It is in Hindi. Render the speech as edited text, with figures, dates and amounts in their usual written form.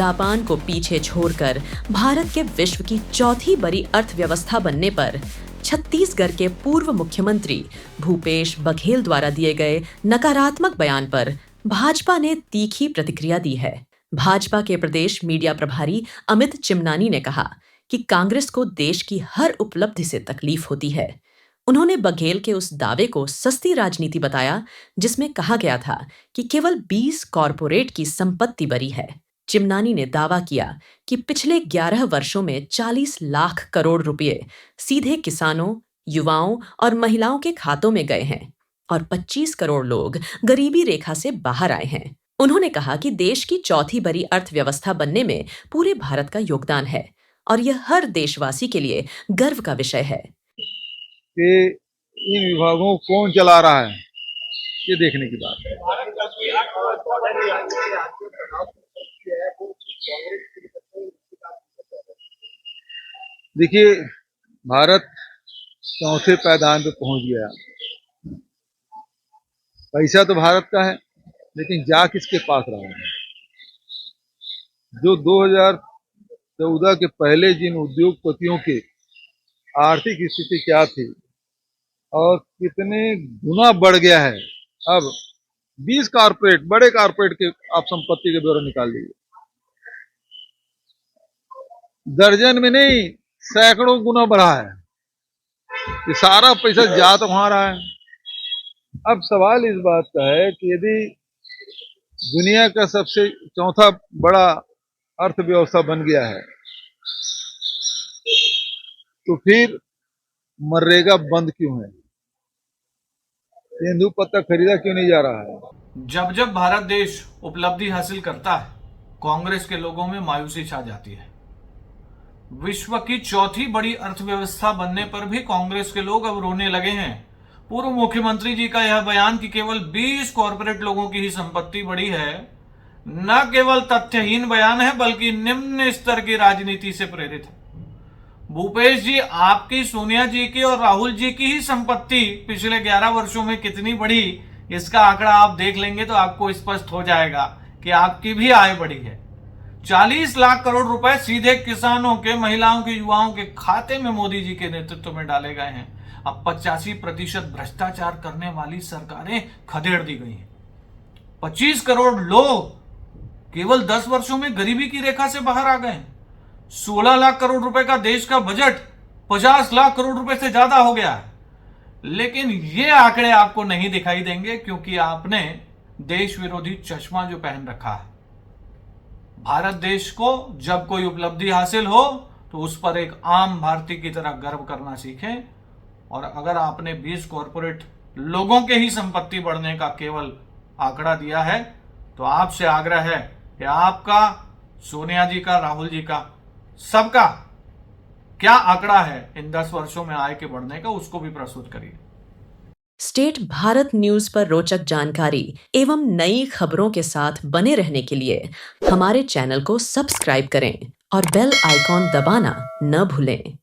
जापान को पीछे छोड़कर भारत के विश्व की चौथी बड़ी अर्थव्यवस्था बनने पर छत्तीसगढ़ के पूर्व मुख्यमंत्री भूपेश बघेल द्वारा दिए गए नकारात्मक बयान पर भाजपा ने तीखी प्रतिक्रिया दी है। भाजपा के प्रदेश मीडिया प्रभारी अमित चिमनानी ने कहा कि कांग्रेस को देश की हर उपलब्धि से तकलीफ होती है। उन्होंने बघेल के उस दावे को सस्ती राजनीति बताया जिसमें कहा गया था कि केवल 20 कॉरपोरेट की संपत्ति बरी है। चिमनानी ने दावा किया कि पिछले 11 वर्षों में 40 लाख करोड़ रुपए सीधे किसानों, युवाओं और महिलाओं के खातों में गए हैं और 25 करोड़ लोग गरीबी रेखा से बाहर आए हैं। उन्होंने कहा कि देश की चौथी बड़ी अर्थव्यवस्था बनने में पूरे भारत का योगदान है और यह हर देशवासी के लिए गर्व का विषय है कि इन विभागों को कौन चला रहा है, ये देखने की बात है। देखिए, भारत चौथे पायदान पे पहुंच गया। पैसा तो भारत का है, लेकिन जा किसके पास रहा है? जो 2014 के पहले जिन उद्योगपतियों की आर्थिक स्थिति क्या थी और कितने गुना बढ़ गया है। अब 20 कारपोरेट, बड़े कारपोरेट के आप संपत्ति के ब्यौरे निकाल लीजिए, दर्जन में नहीं सैकड़ों गुना बढ़ा है। ये सारा पैसा जा तो वहां रहा है। अब सवाल इस बात का है कि यदि दुनिया का सबसे चौथा बड़ा अर्थव्यवस्था बन गया है तो फिर मनरेगा बंद क्यों है? तेंदुपत्ता खरीदा क्यों नहीं जा रहा है? जब जब भारत देश उपलब्धि हासिल करता है, कांग्रेस के लोगों में मायूसी छा जाती है। विश्व की चौथी बड़ी अर्थव्यवस्था बनने पर भी कांग्रेस के लोग अब रोने लगे हैं। पूर्व मुख्यमंत्री जी का यह बयान कि केवल 20 कॉरपोरेट लोगों की ही संपत्ति बड़ी है, न केवल तथ्यहीन बयान है बल्कि निम्न स्तर की राजनीति से प्रेरित है। भूपेश जी, आपकी, सोनिया जी की और राहुल जी की ही संपत्ति पिछले 11 वर्षों में कितनी बढ़ी, इसका आंकड़ा आप देख लेंगे तो आपको स्पष्ट हो जाएगा कि आपकी भी आय बढ़ी है। 40 लाख करोड़ रुपए सीधे किसानों के, महिलाओं के, युवाओं के खाते में मोदी जी के नेतृत्व में डाले गए हैं। अब 85% भ्रष्टाचार करने वाली सरकारें खदेड़ दी गई हैं। 25 करोड़ लोग केवल 10 वर्षों में गरीबी की रेखा से बाहर आ गए। 16 लाख करोड़ रुपए का देश का बजट 50 लाख करोड़ रुपए से ज्यादा हो गया है। लेकिन ये आंकड़े आपको नहीं दिखाई देंगे क्योंकि आपने देश विरोधी चश्मा जो पहन रखा है। भारत देश को जब कोई उपलब्धि हासिल हो तो उस पर एक आम भारतीय की तरह गर्व करना सीखें। और अगर आपने 20 कॉरपोरेट लोगों के ही संपत्ति बढ़ने का केवल आंकड़ा दिया है तो आपसे आग्रह है कि आपका, सोनिया जी का, राहुल जी का, सबका क्या आंकड़ा है इन 10 वर्षों में आय के बढ़ने का, उसको भी प्रस्तुत करिए। स्टेट भारत न्यूज पर रोचक जानकारी एवं नई खबरों के साथ बने रहने के लिए हमारे चैनल को सब्सक्राइब करें और बेल आइकॉन दबाना न भूलें।